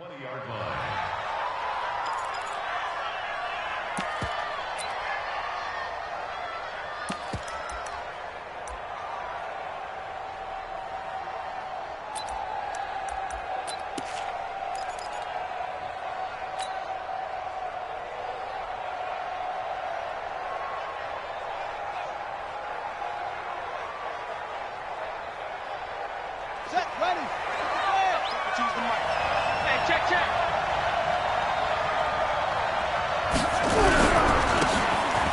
20-yard line. Set, ready. Choose the mic. Hey, check.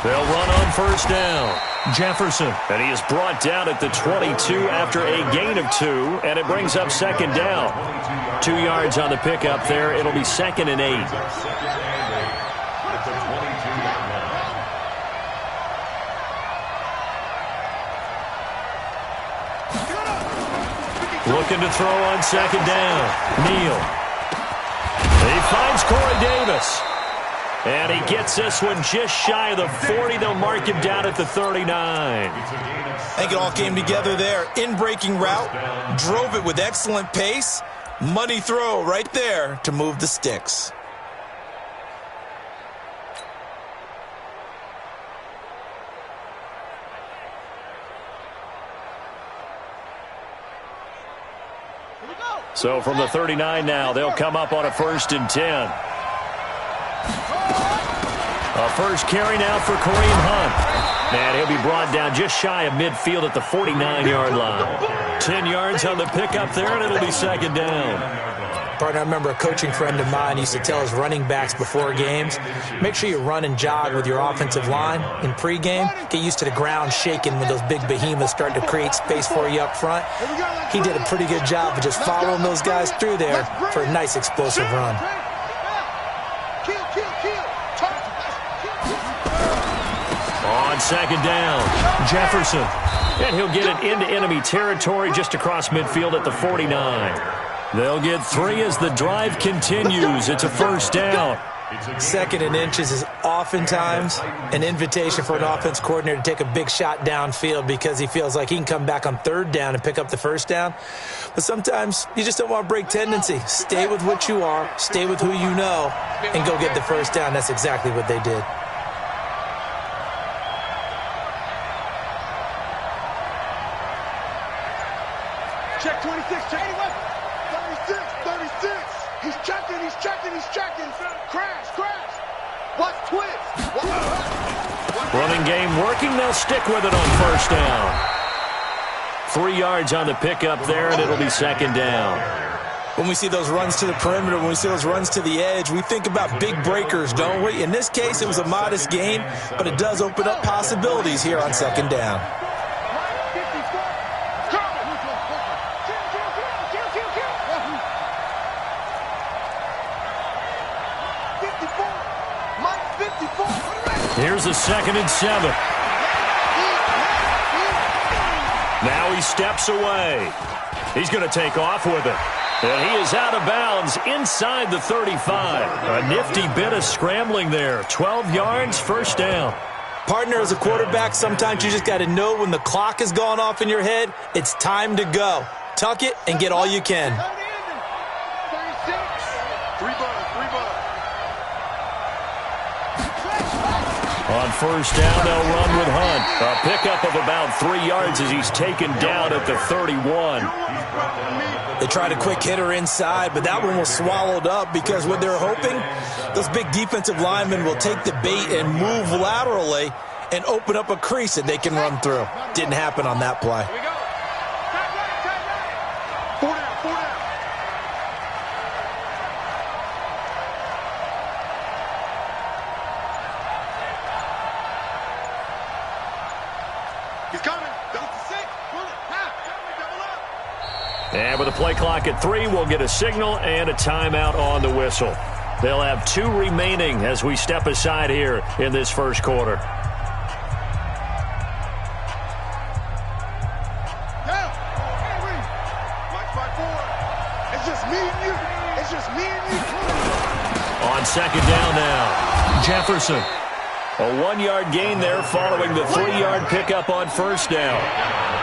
They'll run on first down. Jefferson. And he is brought down at the 22 after a gain of 2, and it brings up second down. 2 yards on the pickup there. It'll be 2nd and 8. Looking to throw on second down. Neal. He finds Corey Davis. And he gets this one just shy of the 40. They'll mark him down at the 39. I think it all came together there. In-breaking route. Drove it with excellent pace. Money throw right there to move the sticks. So from the 39 now, they'll come up on a 1st and 10. A first carry now for Kareem Hunt. And he'll be brought down just shy of midfield at the 49-yard line. 10 yards on the pickup there, and it'll be second down. Partner, I remember a coaching friend of mine used to tell his running backs before games, make sure you run and jog with your offensive line in pregame. Get used to the ground shaking when those big behemoths start to create space for you up front. He did a pretty good job of just following those guys through there for a nice explosive run. On second down, Jefferson. And he'll get it into enemy territory just across midfield at the 49. They'll get 3 as the drive continues. It's a first down. 2nd and inches is oftentimes an invitation for an offense coordinator to take a big shot downfield because he feels like he can come back on 3rd down and pick up the first down. But sometimes you just don't want to break tendency. Stay with what you are, stay with who you know, and go get the first down. That's exactly what they did. Check 26, check 36. He's checking. Crash. Watch twist. Running game working. They'll stick with it on first down. 3 yards on the pickup there, and it'll be second down. When we see those runs to the perimeter, when we see those runs to the edge, we think about big breakers, don't we? In this case, it was a modest gain, but it does open up possibilities here on second down. Here's a 2nd and 7. Now he steps away. He's going to take off with it. And he is out of bounds inside the 35. A nifty bit of scrambling there. 12 yards, first down. Partner, as a quarterback, sometimes you just got to know when the clock has gone off in your head, it's time to go. Tuck it and get all you can. On first down, they'll run with Hunt. A pickup of about 3 yards as he's taken down at the 31. They tried a quick hitter inside, but that one was swallowed up because what they're hoping, those big defensive linemen will take the bait and move laterally and open up a crease that they can run through. Didn't happen on that play. And with a play clock at 3, we'll get a signal and a timeout on the whistle. They'll have 2 remaining as we step aside here in this first quarter. On second down now, Jefferson. A 1-yard gain there following the 3-yard pickup on first down.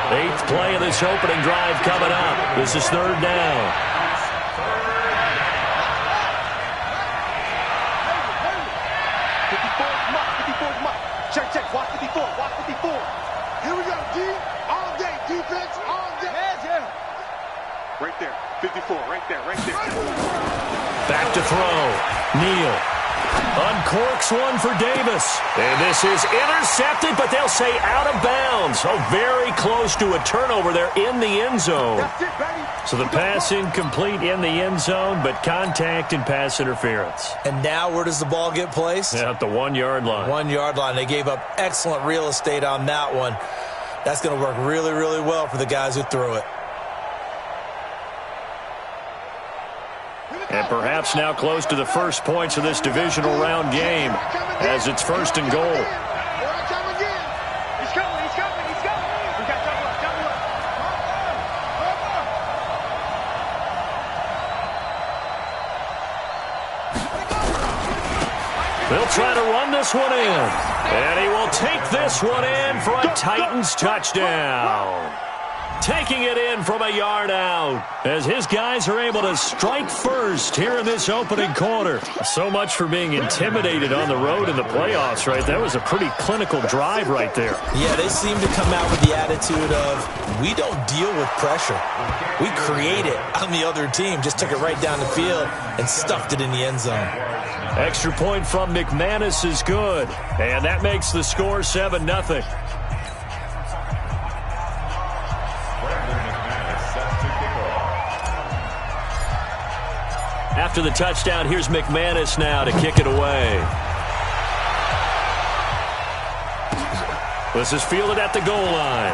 8th play of this opening drive coming up. This is 3rd down. Back to throw. Neal. Uncorks one for Davis. And this is intercepted, but they'll say out of bounds. Oh, very close to a turnover there in the end zone. So the pass incomplete in the end zone, but contact and pass interference. And now where does the ball get placed? At the 1 yard line. 1 yard line. They gave up excellent real estate on that one. That's going to work really, really well for the guys who threw it. And perhaps now close to the first points of this divisional round game as it's 1st and goal. They'll try to run this one in. And he will take this one in for a Titans touchdown. Taking it in from a yard out as his guys are able to strike first here in this opening quarter. So much for being intimidated on the road in the playoffs, right? That was a pretty clinical drive right there. Yeah, they seem to come out with the attitude of, we don't deal with pressure. We create it on the other team. Just took it right down the field and stuffed it in the end zone. Extra point from McManus is good. And that makes the score 7-0. After the touchdown, here's McManus now to kick it away. This is fielded at the goal line.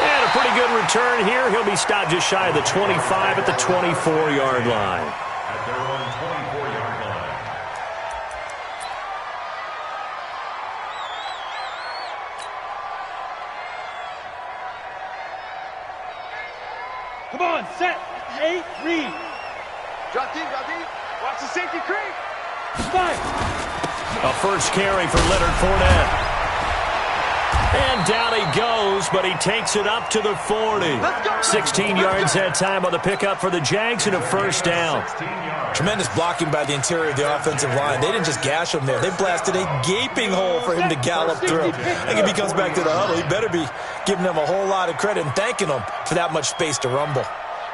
And a pretty good return here. He'll be stopped just shy of the 25 at the 24-yard line. At their own 24-yard line. Come on, set. 8, read. Drop deep, drop deep. Watch the safety creep. Spike. A first carry for Leonard Fournette. And down he goes, but he takes it up to the 40. 16 yards that time on the pickup for the Jags and a first down. Tremendous blocking by the interior of the offensive line. They didn't just gash him there. They blasted a gaping hole for him to gallop through. I think if he comes back to the huddle, he better be giving them a whole lot of credit and thanking them for that much space to rumble.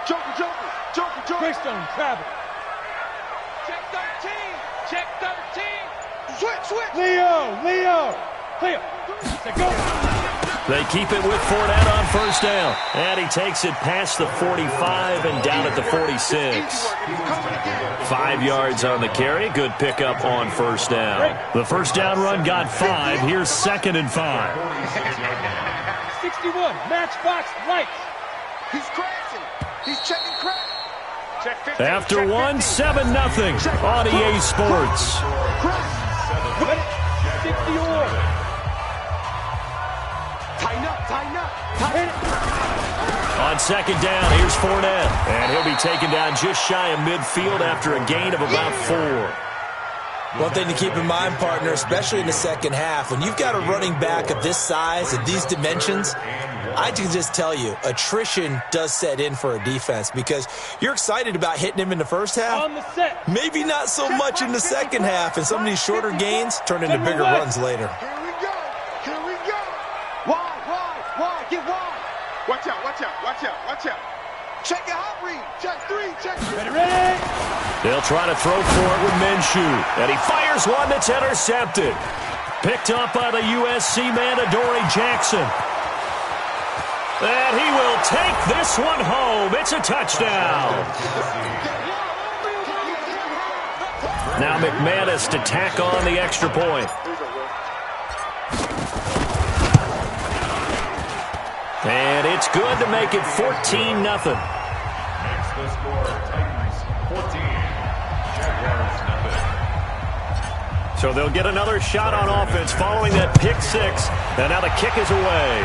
Joker, Joker, Joker, Joker. Greystone, travel. Check 13, check 13. Switch. Leo. Clear. Go. They keep it with Fournette on first down. And he takes it past the 45 and down at the 46. 5 yards on the carry. Good pickup on first down. The first down run got 5. Here's 2nd and 5. 61, matchbox lights. He's crashing. He's checking crack. Check 50, After check 1, 50. 7-0 on EA Sports. 60 or. Tighten up. On 2nd down, here's Fournette. And he'll be taken down just shy of midfield after a gain of about 4. One thing to keep in mind, partner, especially in the second half, when you've got a running back of this size, of these dimensions, I can just tell you, attrition does set in for a defense because you're excited about hitting him in the first half. On the set. Maybe not so much in the second half, and some of these shorter gains turn into bigger runs later. Here we go. Wide. Get wide. Watch out. Check it out, read. Check 3. Ready. They'll try to throw for it with Minshew. And he fires one that's intercepted. Picked up by the USC man, Adoree Jackson. And he will take this one home. It's a touchdown. Now McManus to tack on the extra point. And it's good to make it 14-0. Next, the score, Titans 14, Jaguars 0. So they'll get another shot on offense following that pick 6. And now the kick is away.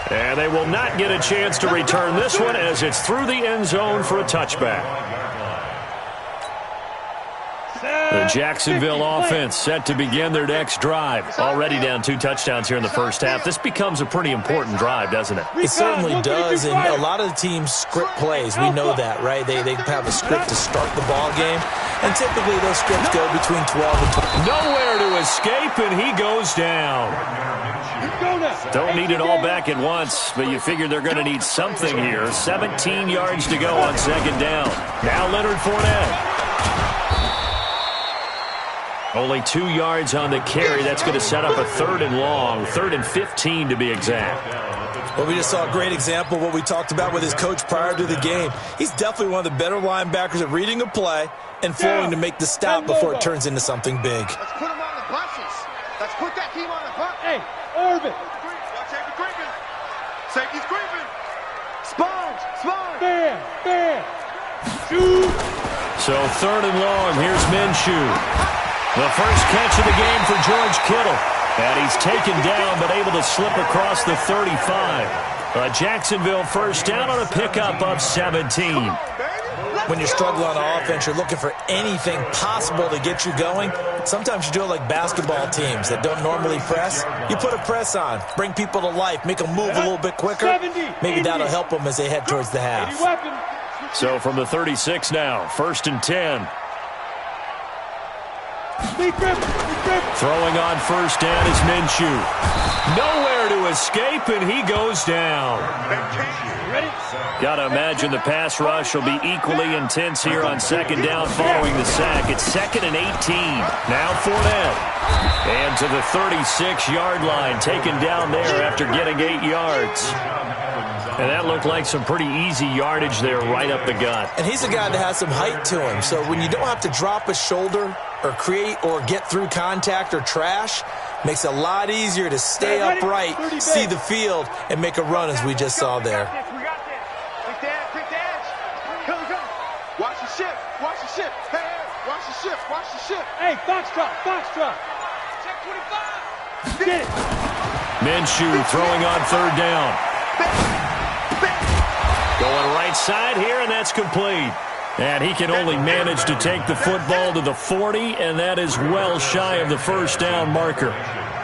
And they will not get a chance to return this one as it's through the end zone for a touchback. The Jacksonville offense set to begin their next drive. Already down 2 touchdowns here in the first half. This becomes a pretty important drive, doesn't it? It certainly does, and a lot of the teams script plays. We know that, right? They have a script to start the ball game, and typically those scripts go between 12 and 20. Nowhere to escape, and he goes down. Don't need it all back at once, but you figure they're going to need something here. 17 yards to go on second down. Now Leonard Fournette. Only 2 yards on the carry. That's going to set up a 3rd and long, 3rd and 15 to be exact. Well, we just saw a great example of what we talked about with his coach prior to the game. He's definitely one of the better linebackers at reading a play and flowing to make the stop before it turns into something big. Let's put him on the buses. Let's put that team on the bus. Hey, Urban. Watch safety creeping. Safety's creeping. Sponge. Bam. Shoot. So 3rd and long. Here's Minshew. The first catch of the game for George Kittle. And he's taken down but able to slip across the 35. A Jacksonville first down on a pickup of 17. When you're struggling on offense, you're looking for anything possible to get you going. Sometimes you do it like basketball teams that don't normally press. You put a press on, bring people to life, make them move a little bit quicker. Maybe that'll help them as they head towards the half. So from the 36 now, 1st and 10. Throwing on first down is Minshew. Nowhere to escape, and he goes down. Got to imagine the pass rush will be equally intense here on second down following the sack. It's 2nd and 18. Now Fournette. And to the 36-yard line, taken down there after getting 8 yards. And that looked like some pretty easy yardage there right up the gut. And he's a guy that has some height to him. So when you don't have to drop a shoulder or create or get through contact or trash, makes it a lot easier to stay upright, see the field, and make a run as we just saw there. Quick dash. Here we go. Watch the ship. Hey, watch the ship. Hey, Foxtrot. Check 25. Get it. Minshew throwing on 3rd down. Going right side here, and that's complete. And he can only manage to take the football to the 40, and that is well shy of the first down marker.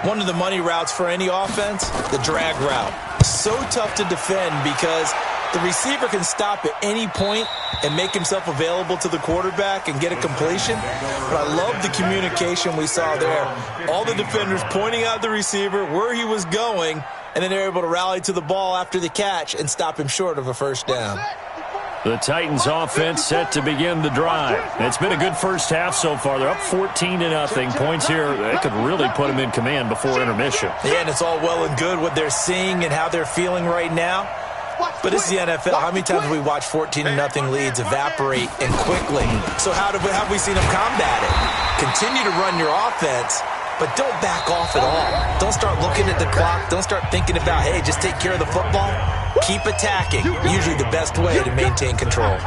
One of the money routes for any offense, the drag route. So tough to defend because the receiver can stop at any point and make himself available to the quarterback and get a completion. But I love the communication we saw there. All the defenders pointing out the receiver, where he was going, and then they're able to rally to the ball after the catch and stop him short of a first down. The Titans offense set to begin the drive. It's been a good first half so far. They're up 14-0. Points here, they could really put them in command before intermission. Yeah, and it's all well and good what they're seeing and how they're feeling right now. But this is the NFL. How many times have we watched 14-0 leads evaporate and quickly? So how have we seen them combat it? Continue to run your offense, but don't back off at all. Don't start looking at the clock. Don't start thinking about, hey, just take care of the football. Keep attacking. Usually the best way to maintain control.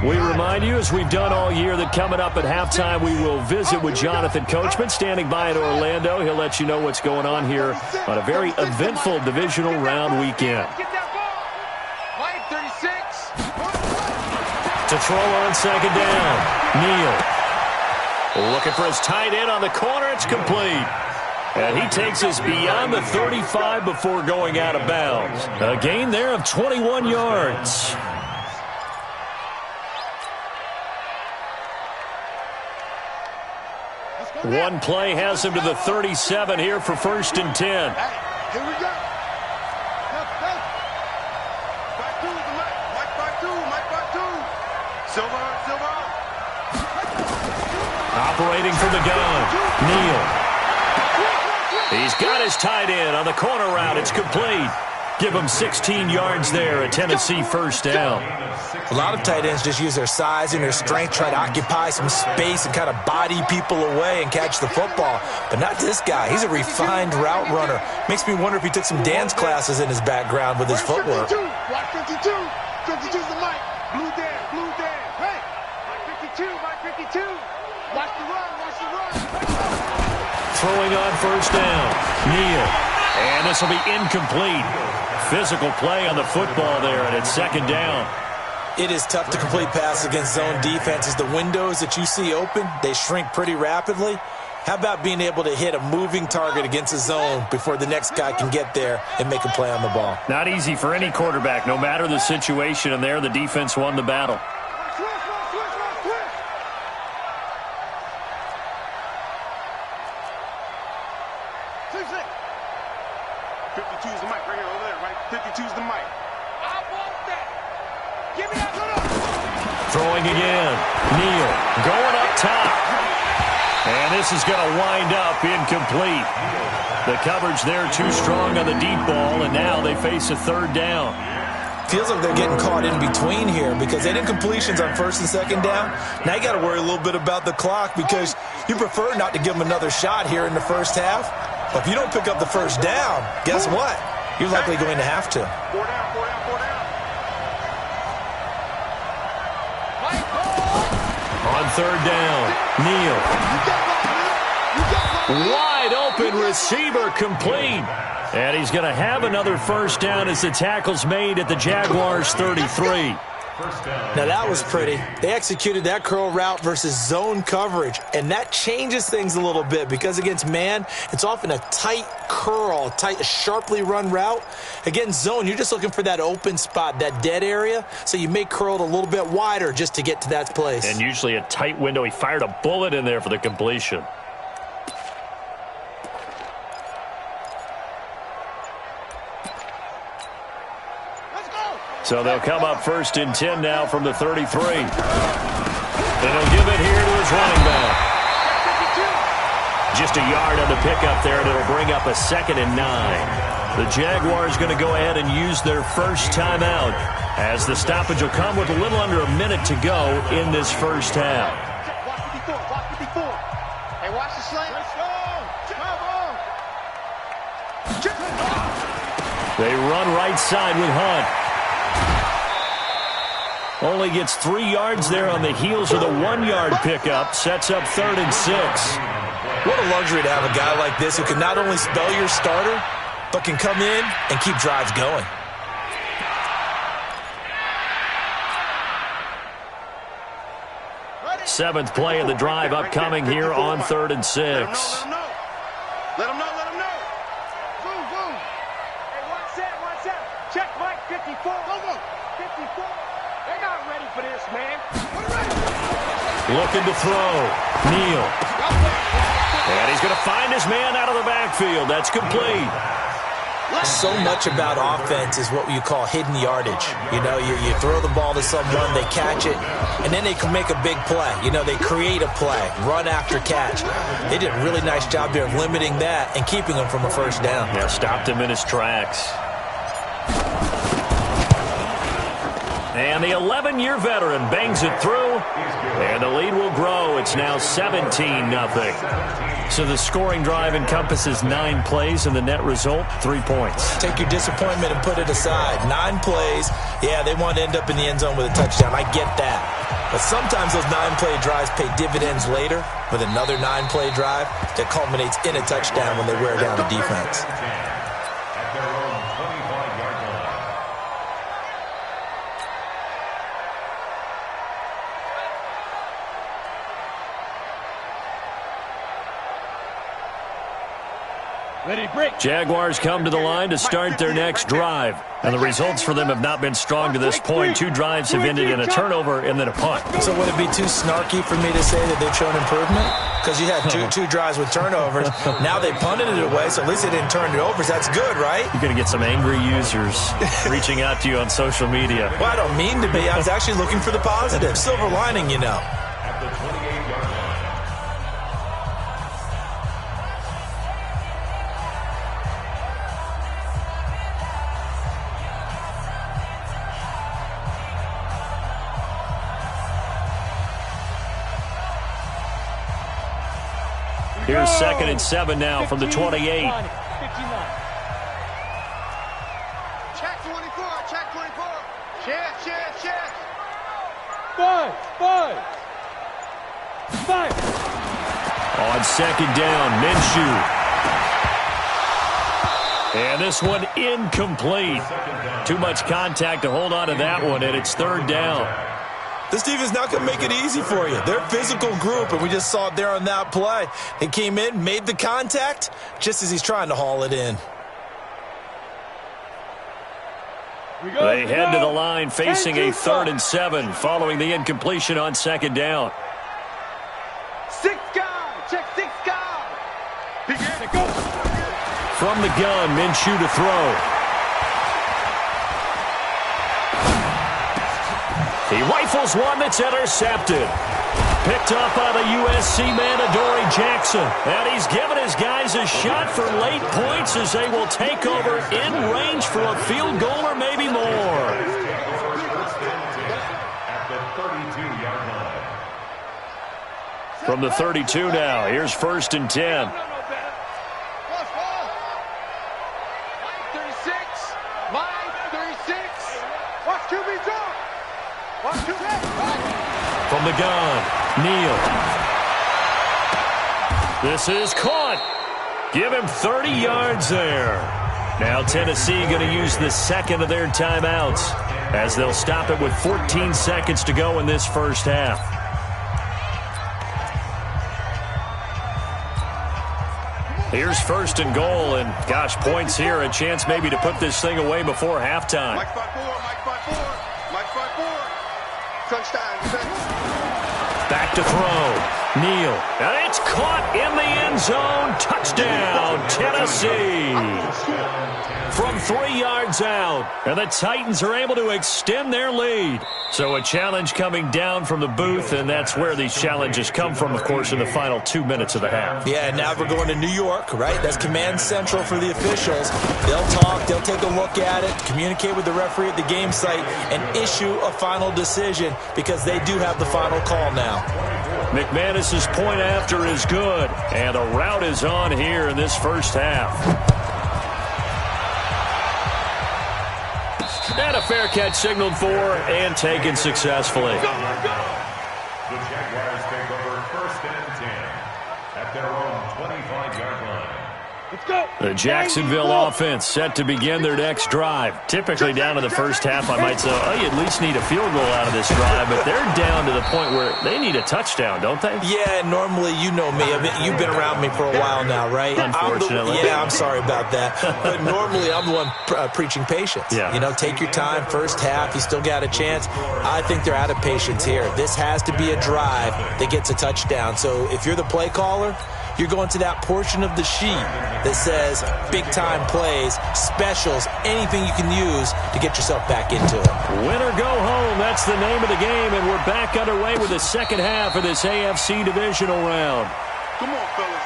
We remind you, as we've done all year, that coming up at halftime, we will visit with Jonathan Coachman, standing by in Orlando. He'll let you know what's going on here on a very eventful divisional round weekend. To throw on second down, Neal. Looking for his tight end on the corner. It's complete. And he takes us beyond the 35 before going out of bounds. A gain there of 21 yards. One play has him to the 37 here for 1st and 10. Here we go. Mike Batu. Silver. Operating from the gun, Neal. He's got his tight end on the corner route. It's complete. Give him 16 yards there, a Tennessee first down. A lot of tight ends just use their size and their strength, try to occupy some space and kind of body people away and catch the football. But not this guy. He's a refined route runner. Makes me wonder if he took some dance classes in his background with his footwork. 52. Watch 52. 52's the mic. Blue Dan. Hey, Mike 52. Watch the run. Throwing on first down, Neal. And this will be incomplete. Physical play on the football there, and it's second down. It is tough to complete passes against zone defenses. The windows that you see open, they shrink pretty rapidly. How about being able to hit a moving target against a zone before the next guy can get there and make a play on the ball? Not easy for any quarterback, no matter the situation, and there the defense won the battle. Throwing again. Neal going up top. And this is going to wind up incomplete. The coverage there too strong on the deep ball, and now they face a third down. Feels like they're getting caught in between here because they did completions on first and second down. Now you got to worry a little bit about the clock because you prefer not to give them another shot here in the first half. But if you don't pick up the first down, guess what? You're likely going to have to. 4 down, 4 down, 4 down. On third down, Neal. Wide open receiver complete. And he's going to have another first down as the tackle's made at the Jaguars' 33. Now that was pretty. They executed that curl route versus zone coverage, and that changes things a little bit because against man, it's often a tight curl, tight, sharply run route. Against zone, you're just looking for that open spot, that dead area, so you may curl it a little bit wider just to get to that place. And usually a tight window. He fired a bullet in there for the completion. So they'll come up first and 10 now from the 33. And he'll give it here to his running back. Just a yard on the pickup there, and it'll bring up a 2nd and 9. The Jaguars going to go ahead and use their first timeout as the stoppage will come with a little under a minute to go in this first half. Hey, watch the slant. Let's go. They run right side with Hunt. Only gets 3 yards there on the heels of the 1-yard pickup. Sets up 3rd and 6. What a luxury to have a guy like this who can not only spell your starter, but can come in and keep drives going. Seventh play of the drive upcoming here on 3rd and 6. Let him know. Boom, boom. Hey, watch that. Check Mike 54. Go. 54. They're not ready for this, man. Looking to throw. Neal. And he's going to find his man out of the backfield. That's complete. So much about offense is what you call hidden yardage. You know, you throw the ball to someone, they catch it, and then they can make a big play. You know, they create a play, run after catch. They did a really nice job there of limiting that and keeping him from a first down. Yeah, stopped him in his tracks. And the 11-year veteran bangs it through, and the lead will grow. It's now 17-0. So the scoring drive encompasses 9 plays, and the net result, 3 points. Take your disappointment and put it aside. 9 plays, yeah, they want to end up in the end zone with a touchdown. I get that. But sometimes those 9-play drives pay dividends later with another 9-play drive that culminates in a touchdown when they wear down the defense. Jaguars come to the line to start their next drive. And the results for them have not been strong to this point. 2 drives have ended in a turnover and then a punt. So would it be too snarky for me to say that they've shown improvement? Because you had two drives with turnovers. Now they punted it away, so at least they didn't turn it over. So that's good, right? You're going to get some angry users reaching out to you on social media. Well, I don't mean to be. I was actually looking for the positive. Silver lining, you know. Here's 2nd and 7 now from the 28. Check 24, check 24. Check. 5. On 2nd down, Minshew. And this one incomplete. Too much contact to hold on to that one, and it's third down. This defense is not going to make it easy for you. They're a physical group, and we just saw it there on that play. He came in, made the contact, just as he's trying to haul it in. They head to the line facing a 3rd and 7 following the incompletion on second down. 6 guy. Check 6 guy. From the gun, Minshew to throw. He rifles one that's intercepted. Picked up by the USC man, Adoree Jackson. And he's given his guys a shot for late points as they will take over in range for a field goal or maybe more. From the 32 now, here's 1st and 10. 36. Line 36. Watch QB drop. Watch QB. From the gun, Neal. This is caught. Give him 30 yards there. Now Tennessee going to use the second of their timeouts as they'll stop it with 14 seconds to go in this first half. Here's 1st and goal, and gosh, points here, a chance maybe to put this thing away before halftime. Mike 5-4, Mike 5-4, Mike 5-4. Touchdown. Back to throw. Neal. And it's caught in the end zone. Touchdown, Tennessee. From 3 yards out. And the Titans are able to extend their lead. So a challenge coming down from the booth, and that's where these challenges come from, of course, in the final 2 minutes of the half. Yeah, now we're going to New York, right? That's command central for the officials. They'll talk, they'll take a look at it, communicate with the referee at the game site, and issue a final decision because they do have the final call now. McManus's point after is good, and a route is on here in this first half. And a fair catch signaled for and taken successfully. The Jaguars take over 1st and 10 at their own 25-yard line. Let's go. The Jacksonville offense set to begin their next drive. Typically down to the first half, I might say, oh, you at least need a field goal out of this drive, but they're down to the point where they need a touchdown, don't they? Yeah, normally, you know me. I mean, you've been around me for a while now, right? Unfortunately. I'm sorry about that. But normally, I'm the one preaching patience. Yeah. You know, take your time, first half, you still got a chance. I think they're out of patience here. This has to be a drive that gets a touchdown. So if you're the play caller, you're going to that portion of the sheet that says big-time plays, specials, anything you can use to get yourself back into it. Win or go home, that's the name of the game, and we're back underway with the second half of this AFC divisional round. Come on, fellas.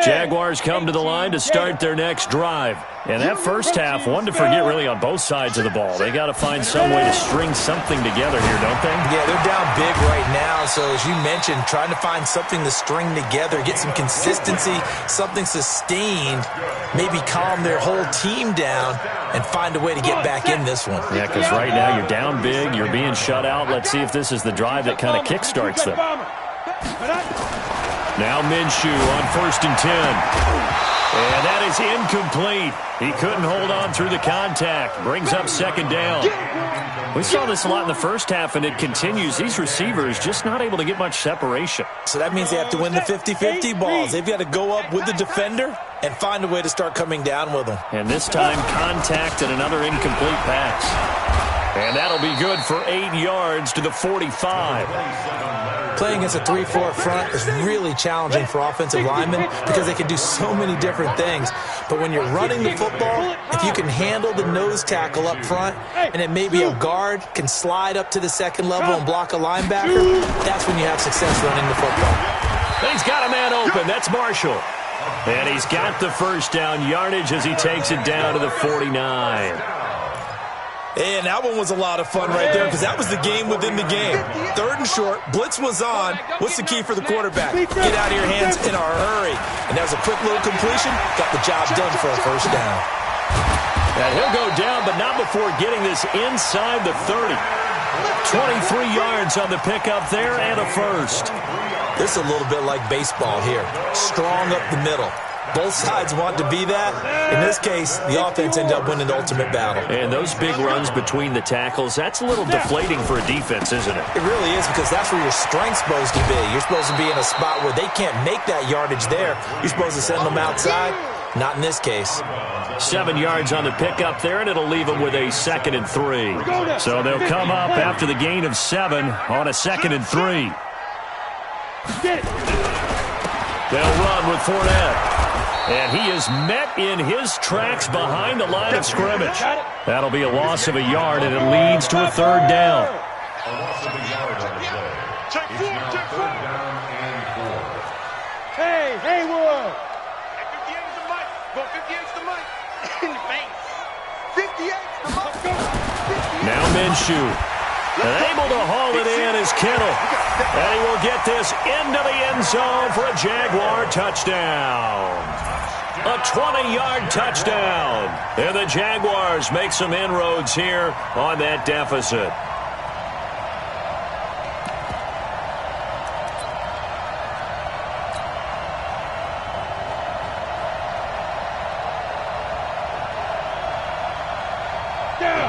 Jaguars come to the line to start their next drive. And that first half, one to forget really on both sides of the ball. They got to find some way to string something together here, don't they? Yeah, they're down big right now. So as you mentioned, trying to find something to string together, get some consistency, something sustained, maybe calm their whole team down and find a way to get back in this one. Yeah, because right now you're down big, you're being shut out. Let's see if this is the drive that kind of kickstarts them. Now Minshew on 1st and 10. And that is incomplete. He couldn't hold on through the contact. Brings up second down. We saw this a lot in the first half, and it continues. These receivers just not able to get much separation. So that means they have to win the 50-50 balls. They've got to go up with the defender and find a way to start coming down with them. And this time, contact and another incomplete pass. And that'll be good for 8 yards to the 45. Playing against a 3-4 front is really challenging for offensive linemen because they can do so many different things. But when you're running the football, if you can handle the nose tackle up front and then maybe a guard can slide up to the second level and block a linebacker, that's when you have success running the football. He's got a man open. That's Marshall. And he's got the first down yardage as he takes it down to the 49. And that one was a lot of fun right there because that was the game within the game. 3rd and short, blitz was on. What's the key for the quarterback? Get out of your hands in a hurry. And that was a quick little completion. Got the job done for a first down. And he'll go down, but not before getting this inside the 30. 23 yards on the pickup there and a first. This is a little bit like baseball here. Strong up the middle. Both sides want to be that. In this case, the offense ended up winning the ultimate battle. And those big runs between the tackles, that's a little deflating for a defense, isn't it? It really is, because that's where your strength's supposed to be. You're supposed to be in a spot where they can't make that yardage there. You're supposed to send them outside. Not in this case. 7 yards on the pickup there, and it'll leave them with a 2nd and 3. So they'll come up after the gain of 7 on a 2nd and 3. They'll run with Fournette. And he is met in his tracks behind the line of scrimmage. That'll be a loss of a yard, and it leads to a 3rd down. A loss of a yard on the play. It's now 3rd down and 4. Hey, Haywood. 58 is the mic. Go 58 is the mic. In the face. 58 is the mic. Now Minshew. And able to haul it in is Kittle. And he will get this into the end zone for a Jaguar touchdown. A 20-yard touchdown. And the Jaguars make some inroads here on that deficit.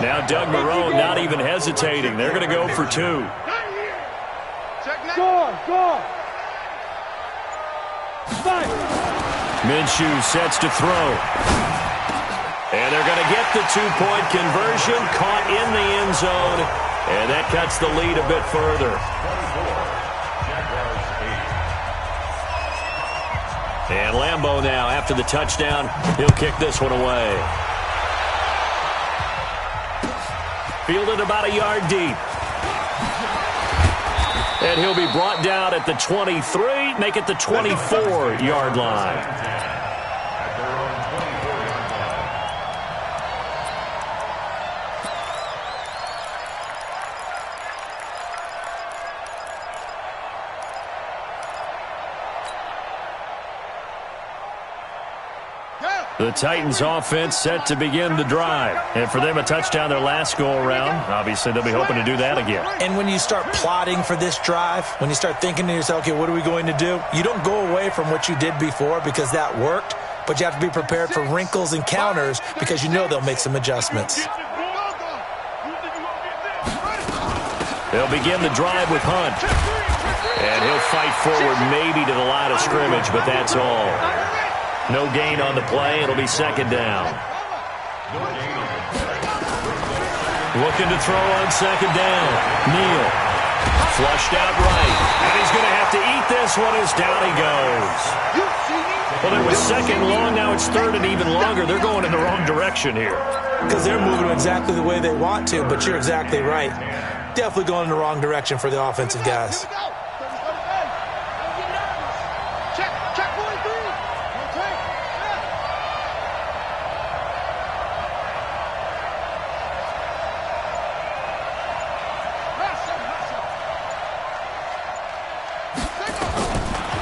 Now Doug Marrone not even hesitating. They're going to go for 2. Go. Minshew sets to throw. And they're going to get the 2-point conversion, caught in the end zone, and that cuts the lead a bit further. And Lambeau now, after the touchdown, he'll kick this one away. Fielded about a yard deep. And he'll be brought down at the 23, make it the 24-yard line. The Titans offense set to begin the drive. And for them, a touchdown their last go-around. Obviously, they'll be hoping to do that again. And when you start plotting for this drive, when you start thinking to yourself, okay, what are we going to do? You don't go away from what you did before because that worked, but you have to be prepared for wrinkles and counters because you know they'll make some adjustments. They'll begin the drive with Hunt. And he'll fight forward maybe to the line of scrimmage, but that's all. No gain on the play. It'll be 2nd down. Looking to throw on 2nd down. Neal. Flushed out right. And he's going to have to eat this one as down he goes. Well, it was 2nd long. Now it's 3rd and even longer. They're going in the wrong direction here. Because they're moving exactly the way they want to, but you're exactly right. Definitely going in the wrong direction for the offensive guys.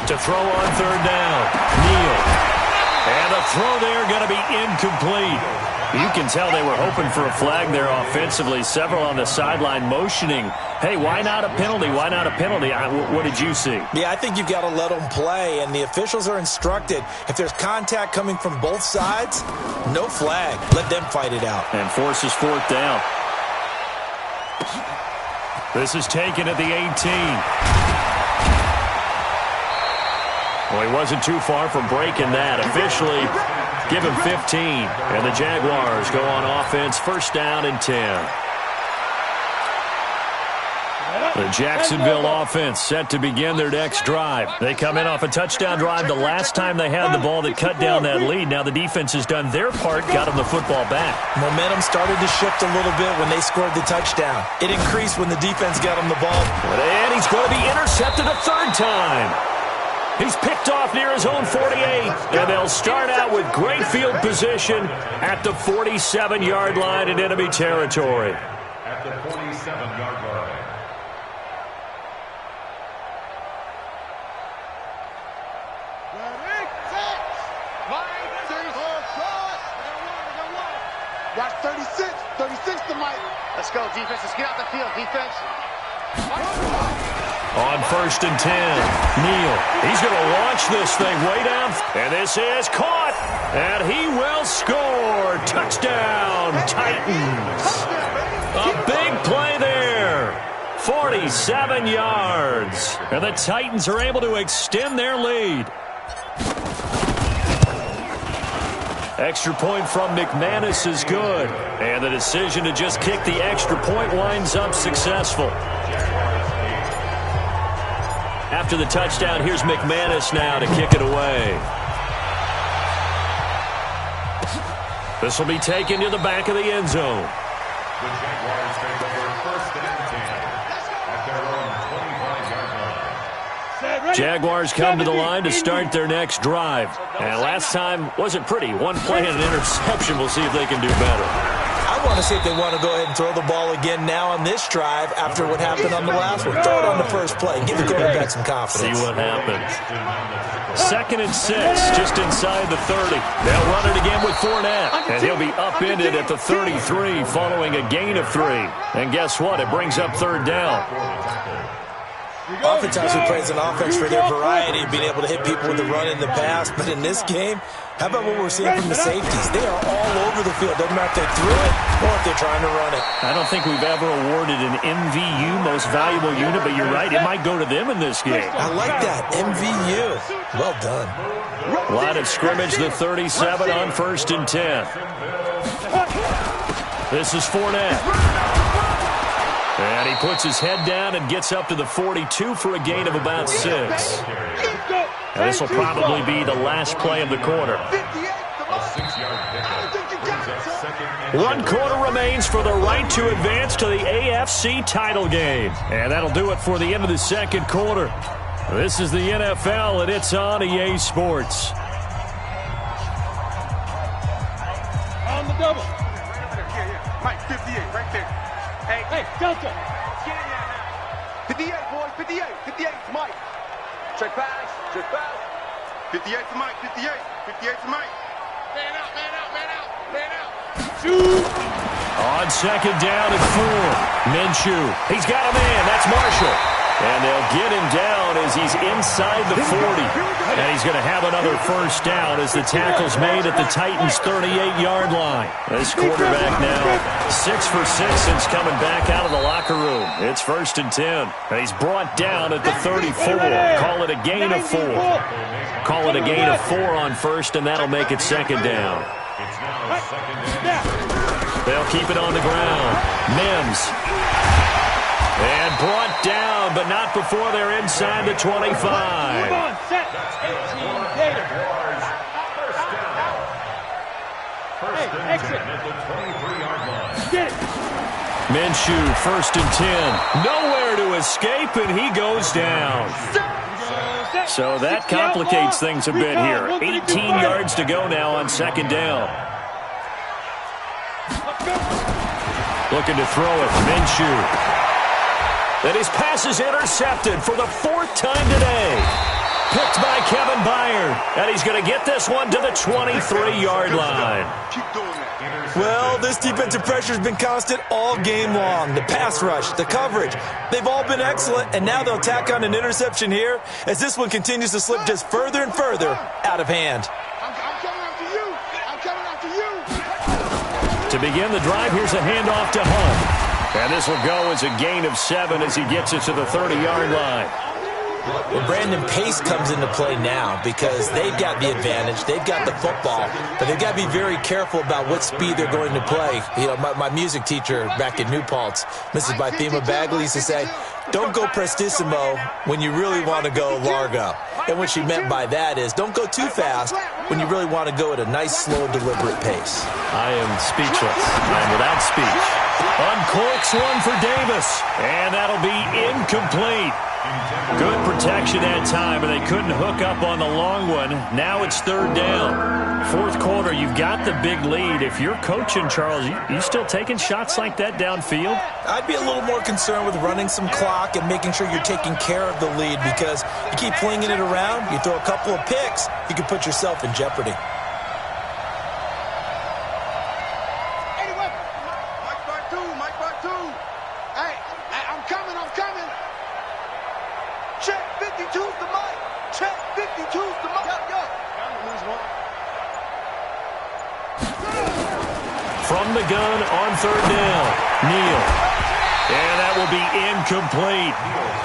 To throw on 3rd down. Neal. And the throw there going to be incomplete. You can tell they were hoping for a flag there offensively. Several on the sideline motioning, hey, why not a penalty? Why not a penalty? What did you see? Yeah, I think you've got to let them play, and the officials are instructed. If there's contact coming from both sides, no flag. Let them fight it out. And forces 4th down. This is taken at the 18. Well, he wasn't too far from breaking that. Officially, give him 15. And the Jaguars go on offense, 1st down and 10. The Jacksonville offense set to begin their next drive. They come in off a touchdown drive the last time they had the ball that cut down that lead. Now the defense has done their part, got them the football back. Momentum started to shift a little bit when they scored the touchdown. It increased when the defense got them the ball. And he's going to be intercepted a 3rd time. He's picked off near his own 48, and they'll start out with great field position at the 47-yard line in enemy territory. At the 47-yard line. the mic. Let's go, defense. Let's get out the field, defense. On 1st and 10, Neal. He's going to launch this thing way down. And this is caught. And he will score. Touchdown, Titans. A big play there. 47 yards. And the Titans are able to extend their lead. Extra point from McManus is good. And the decision to just kick the extra point winds up successful. After the touchdown, here's McManus now to kick it away. This will be taken to the back of the end zone. The Jaguars take over 1st and 10 at their own 25-yard line. Jaguars come to the line to start their next drive. And last time wasn't pretty. One play and an interception. We'll see if they can do better. I want to see if they want to go ahead and throw the ball again now on this drive after what happened on the last one. Throw it on the first play and give the quarterback some confidence. See what happens. 2nd and 6, just inside the 30. They'll run it again with Fournette. And he'll be upended at the 33 following a gain of 3. And guess what? It brings up 3rd down. Oftentimes we praise an offense for their variety of being able to hit people with the run in the pass. But in this game, how about what we're seeing from the safeties? They are all over the field. Doesn't matter if they threw it or if they're trying to run it. I don't think we've ever awarded an MVU, most valuable unit, but you're right. It might go to them in this game. I like that. MVU. Well done. Line of scrimmage, the 37 on 1st and 10. This is Fournette. And he puts his head down and gets up to the 42 for a gain of about 6. And this will probably be the last play of the quarter. A 6-yard pickup brings up 2nd and 1 quarter remains for the right to advance to the AFC title game. And that'll do it for the end of the 2nd quarter. This is the NFL, and it's on EA Sports. On the double. Mike, 58, right there. Hey, Delta. Get in there now. 58, boys, 58. 58 to Mike. Check pass. 58 to Mike, 58. 58 to Mike. Man out. Shoot. On 2nd down and 4. Minshew. He's got a man. That's Marshall. And they'll get him down as he's inside the 40. And he's going to have another 1st down as the tackle's made at the Titans' 38-yard line. This quarterback now 6 for 6 since coming back out of the locker room. It's 1st and 10. And he's brought down at the 34. Call it a gain of 4. Call it a gain of 4 on 1st, and that'll make it 2nd down. It's now 2nd and 10. They'll keep it on the ground. Mims. And brought down, but not before they're inside the 25. Move on, set. 18 Jaguars. 1st down. 1st and 10 at the 23-yard line. Get it. Minshew, 1st and 10. Nowhere to escape, and he goes down. So that complicates things a bit here. 18 yards to go now on 2nd down. Looking to throw it. Minshew. And his pass is intercepted for the 4th time today. Picked by Kevin Byard. And he's going to get this one to the 23-yard line. Keep doing that. Well, this defensive pressure has been constant all game long. The pass rush, the coverage, they've all been excellent. And now they'll tack on an interception here as this one continues to slip just further and further out of hand. I'm coming after you. I'm coming after you. To begin the drive, here's a handoff to Hunt. And this will go as a gain of 7 as he gets it to the 30-yard line. Well, Brandon, pace comes into play now because they've got the advantage. They've got the football, but they've got to be very careful about what speed they're going to play. You know, my music teacher back in New Paltz, Mrs. Bythema Bagley, used to say, don't go prestissimo when you really want to go largo. And what she meant by that is don't go too fast when you really want to go at a nice, slow, deliberate pace. I am speechless. I am without speech. Uncorks one for Davis, and that'll be incomplete. Good protection that time, and they couldn't hook up on the long one. Now it's 3rd down. 4th quarter, you've got the big lead. If you're coaching, Charles, you still taking shots like that downfield? I'd be a little more concerned with running some clock and making sure you're taking care of the lead because you keep flinging it around, you throw a couple of picks, you can put yourself in jeopardy. Mike by 2. from the gun on third down. Neal. And that will be incomplete.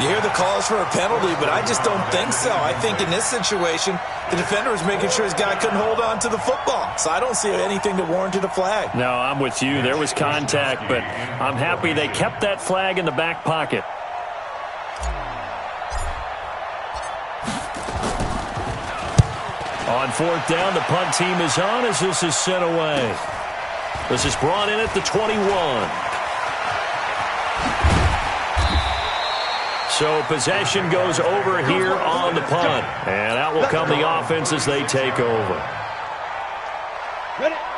You hear the calls for a penalty, but I just don't think so. I think in this situation, the defender was making sure his guy couldn't hold on to the football. So I don't see anything that warranted a flag. No, I'm with you. There was contact, but I'm happy they kept that flag in the back pocket. On fourth down, the punt team is on as this is sent away. This is brought in at the 21. So possession goes over here on the punt. And out will come the offense as they take over.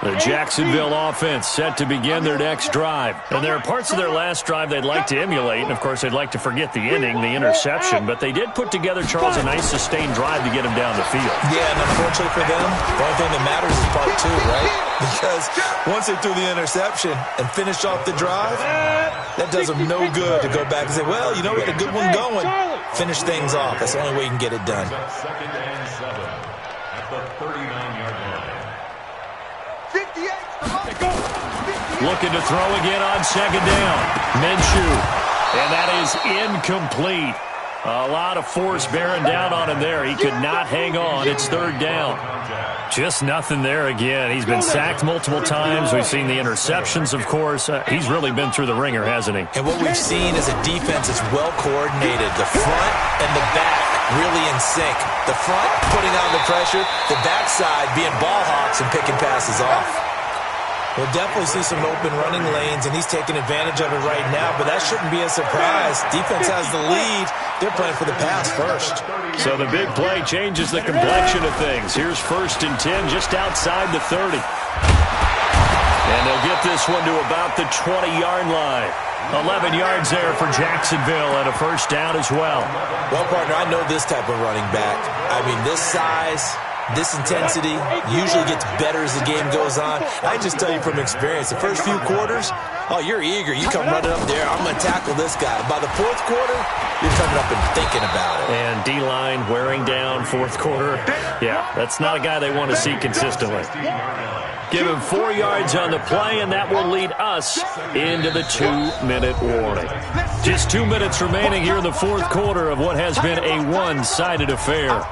The Jacksonville offense set to begin their next drive. And there are parts of their last drive they'd like to emulate. And, of course, they'd like to forget the inning, the interception. But they did put together, Charles, a nice sustained drive to get him down the field. Yeah, and unfortunately for them, the only thing that matters is part two, right? Because once they threw the interception and finished off the drive, that does them no good to go back and say, well, you know, we had a good one going. Finish things off. That's the only way you can get it done. Second and 7 at the 39-yard line. Looking to throw again on second down. Minshew. And that is incomplete. A lot of force bearing down on him there. He could not hang on. It's third down. Just nothing there again. He's been sacked multiple times. We've seen the interceptions, of course. He's really been through the ringer, hasn't he? And what we've seen is a defense that's well coordinated. The front and the back really in sync. The front putting on the pressure. The backside being ball hawks and picking passes off. We'll definitely see some open running lanes, and he's taking advantage of it right now, but that shouldn't be a surprise. Defense has the lead. They're playing for the pass first. So the big play changes the complexion of things. Here's 1st and 10 just outside the 30. And they'll get this one to about the 20-yard line. 11 yards there for Jacksonville and a first down as well. Well, partner, I know this type of running back. I mean, this size, this intensity usually gets better as the game goes on. I just tell you from experience, the first few quarters, oh, you're eager. You come running up there, I'm going to tackle this guy. By the fourth quarter, you're coming up and thinking about it. And D-line wearing down fourth quarter. Yeah, that's not a guy they want to see consistently. Give him 4 yards on the play, and that will lead us into the 2-minute warning. Just 2 minutes remaining here in the fourth quarter of what has been a one-sided affair.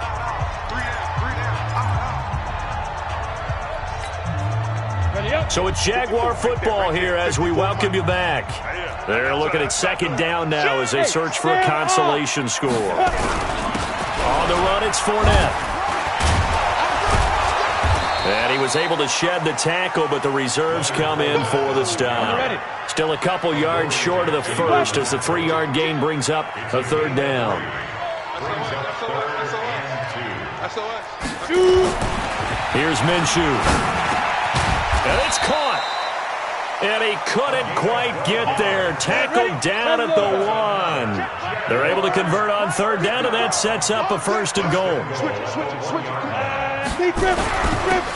So it's Jaguar football here as we welcome you back. They're looking at second down now as they search for a consolation score. On the run, it's Fournette. And he was able to shed the tackle, but the reserves come in for the stop. Still a couple yards short of the first as the 3-yard gain brings up a third down. Here's Minshew. And it's caught. And he couldn't quite get there. Tackled down at the 1. They're able to convert on third down, and that sets up a 1st and goal.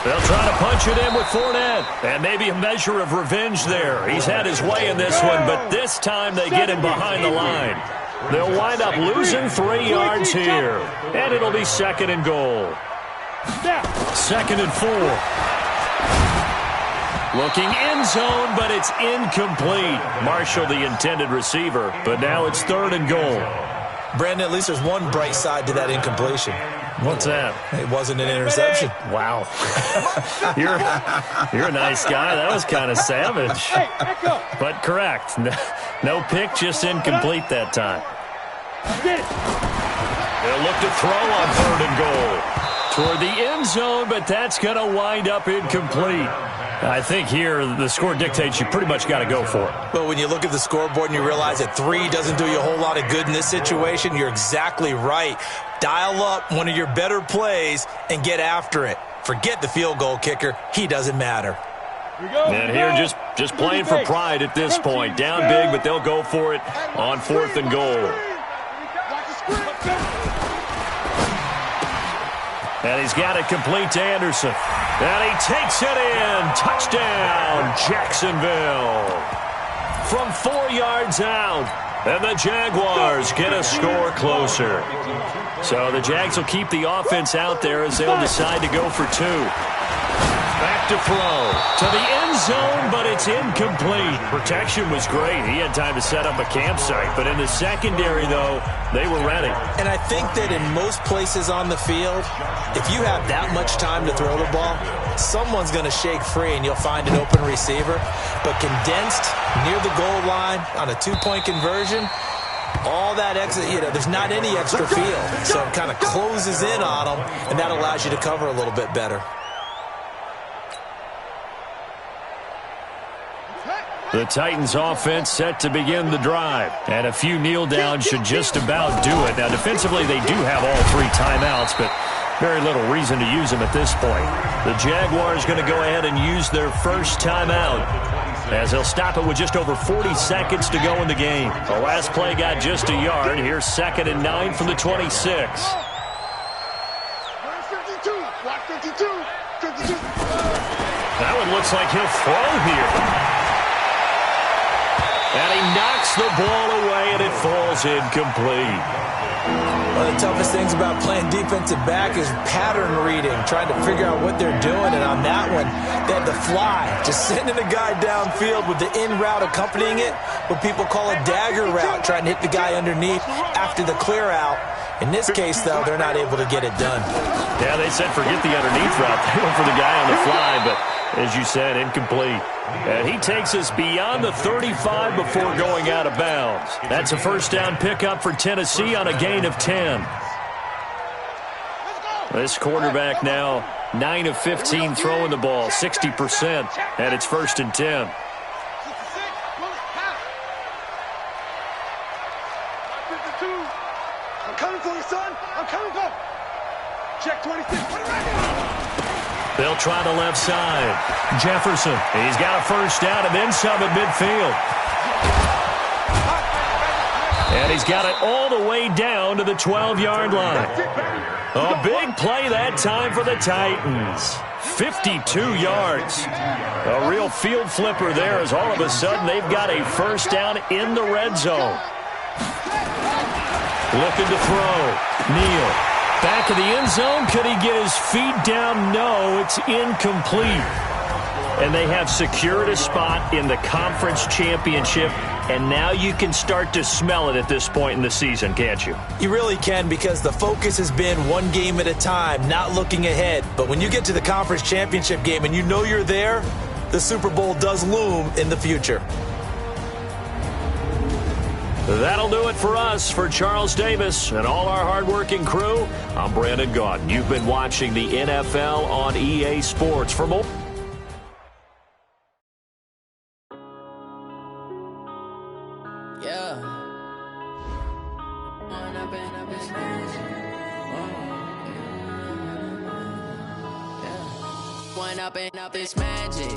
They'll try to punch it in with Fournette. And maybe a measure of revenge there. He's had his way in this one, but this time they get him behind the line. They'll wind up losing 3 yards here. And it'll be 2nd and goal. 2nd and 4. Looking end zone, but it's incomplete. Marshall, the intended receiver, but now it's 3rd and goal. Brandon, at least there's one bright side to that incompletion. What's that? It wasn't an interception. Wow. You're a nice guy. That was kind of savage. But correct. No pick, just incomplete that time. They'll look to throw on 3rd and goal. Toward the end zone, but that's going to wind up incomplete. I think here the score dictates you pretty much got to go for it. But when you look at the scoreboard and you realize that 3 doesn't do you a whole lot of good in this situation, you're exactly right. Dial up one of your better plays and get after it. Forget the field goal kicker. He doesn't matter. And here just playing for pride at this point. Down big, but they'll go for it on 4th and goal. And he's got it complete to Anderson. And he takes it in. Touchdown, Jacksonville. From 4 yards out. And the Jaguars get a score closer. So the Jags will keep the offense out there as they'll decide to go for 2. Back to throw. To the end zone, but it's incomplete. Protection was great. He had time to set up a campsite. But in the secondary, though, they were ready. And I think that in most places on the field, if you have that much time to throw the ball, someone's going to shake free and you'll find an open receiver. But condensed near the goal line on a two-point conversion, all that extra, there's not any extra field. So it kind of closes in on them, and that allows you to cover a little bit better. The Titans offense set to begin the drive. And a few kneel downs should just about do it. Now, defensively, they do have all three timeouts, but very little reason to use them at this point. The Jaguars going to go ahead and use their first timeout, as they'll stop it with just over 40 seconds to go in the game. The last play got just a yard. Here's 2nd and 9 from the 26. 52. Block 52. 52. That one looks like he'll throw here. And he knocks the ball away, and it falls incomplete. One of the toughest things about playing defensive back is pattern reading, trying to figure out what they're doing. And on that one, they had the fly, just sending a guy downfield with the in route accompanying it, what people call a dagger route, trying to hit the guy underneath after the clear out. In this case, though, they're not able to get it done. Yeah, they said forget the underneath route. They went for the guy on the fly, but as you said, incomplete. And he takes us beyond the 35 before going out of bounds. That's a first down pickup for Tennessee on a gain of 10. This quarterback now 9 of 15 throwing the ball, 60%, and it's 1st and 10. I'm coming for you, son. I'm coming for you. Check 26. They'll try the left side. Jefferson, he's got a first down and then some at midfield. And he's got it all the way down to the 12-yard line. A big play that time for the Titans. 52 yards. A real field flipper there, as all of a sudden they've got a first down in the red zone. Looking to throw. Neal. Back of the end zone. Could he get his feet down? No, it's incomplete. And they have secured a spot in the conference championship, and now you can start to smell it at this point in the season, can't you? You really can, because the focus has been one game at a time, not looking ahead. But when you get to the conference championship game and you know you're there, the Super Bowl does loom in the future. That'll do it for us. For Charles Davis and all our hardworking crew, I'm Brandon Gaudin. You've been watching the NFL on EA Sports. For more... Up this magic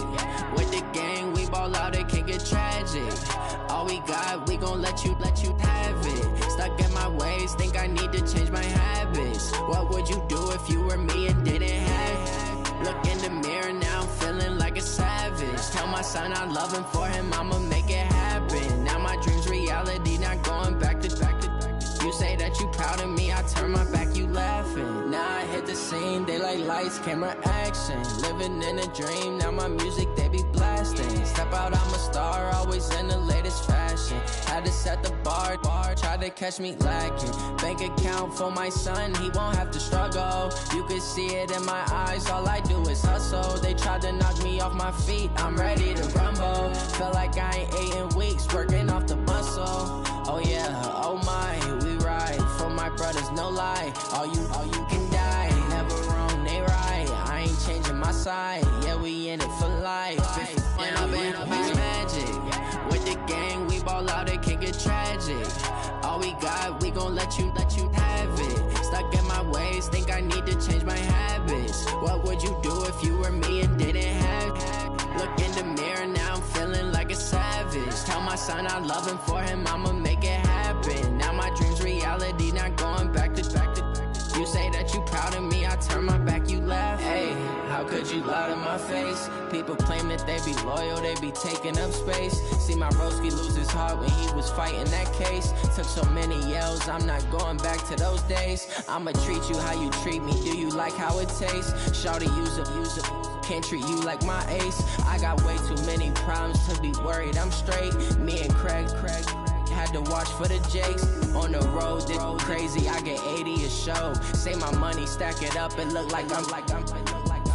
with the gang, we ball out, it can get tragic. All we got, we gon' let you have it. Stuck in my ways, think I need to change my habits. What would you do if you were me and didn't have it? Look in the mirror now, I'm feeling like a savage. Tell my son I love him, for him I'ma make it happen. Now my dream's reality, not going back to. You say that you proud of me, I turn my back, you laughing. Now I hit the scene, they like lights, camera, action. Living in a dream, now my music, they be blasting. Step out, I'm a star, always in the latest fashion. Had to set the bar, try to catch me lacking. Bank account for my son, he won't have to struggle. You can see it in my eyes, all I do is hustle. They tried to knock me off my feet, I'm ready to rumble. Feel like I ain't ate in weeks, working off the muscle. Oh yeah, oh my, we ride for my brothers, no lie. All you can die, never wrong, they right. I ain't changing my side, yeah, we in it for life. When up in it's magic, with the gang, we ball out, it can get tragic. All we got, we gon' let you have it. Stuck in my ways, think I need to change my habits. What would you do if you were me and didn't have it? Look in the mirror now, I'm feeling like a savage. Tell my son I love him, for him I'ma make it happen. Now my dream's reality, not going back to. You say that you proud of me, I turn my back, you laugh. Hey, how could you lie to my face? People claim that they be loyal, they be taking up space. See my broski lose his heart when he was fighting that case. Took so many yells, I'm not going back to those days. I'ma treat you how you treat me, do you like how it tastes? Shawty, use up, can't treat you like my ace. I got way too many problems to be worried, I'm straight. Me and Craig had to watch for the Jakes. On the road, this crazy, I get 80 a show. Say my money, stack it up, and look like I'm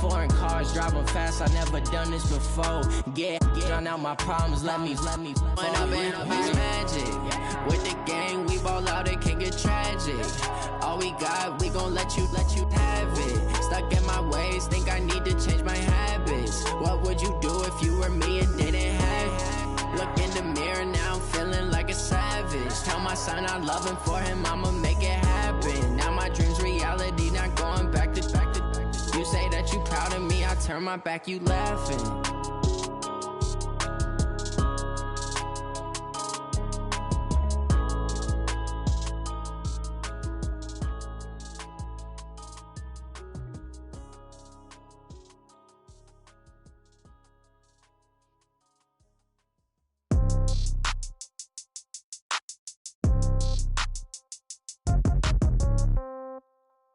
foreign cars, driving fast, I never done this before. Get on out my problems, let me When up in this magic, with the gang, we ball out, it can get tragic. All we got, we gon' let you have it. Stuck in my ways, think I need to change my habits. What would you do if you were me and didn't have it? Look in the mirror, now I'm feeling like a savage. Tell my son I love him, for him I'ma make it happen. Now my dream's reality, not going back to. You say that you proud of me, I turn my back, you laughing.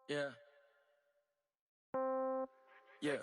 Yeah. Yeah.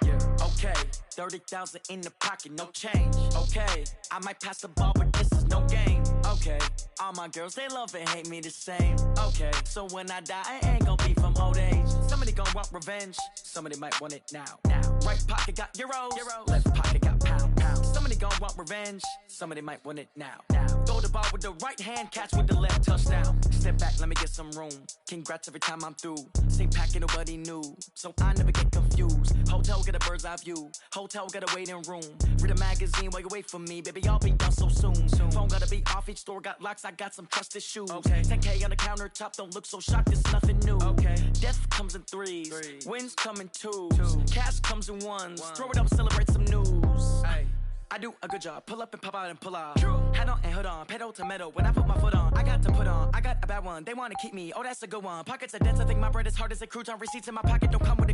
Yeah. Okay. 30,000 in the pocket, no change. Okay. I might pass the ball, but this is no game. Okay. All my girls, they love and hate me the same. Okay. So when I die, I ain't gonna be from old age. Somebody gonna want revenge. Somebody might want it now. Right pocket got euros. Left pocket got pounds. Somebody gonna want revenge. Somebody might want it now. Throw the ball with the right hand, catch with the left, touchdown. Step back, let me get some room. Congrats every time I'm through. Same packet, nobody knew, so I never get confused. Hotel get a bird's eye view. Hotel got a waiting room. Read a magazine while you wait for me, baby. I'll be done so soon. Phone gotta be off. Each store got locks. I got some trusted shoes. Okay. 10K on the countertop. Don't look so shocked. It's nothing new. Okay. Death comes in threes. Wins come in twos. Cash comes in ones. Throw it up, celebrate some news. Hey. I do a good job, pull up and pop out and pull off. Hat on and hood on, pedal to metal. When I put my foot on, I got to put on. I got a bad one, they wanna keep me, oh that's a good one. Pockets are dense, I think my bread is hard as a crouton. Receipts in my pocket don't come with a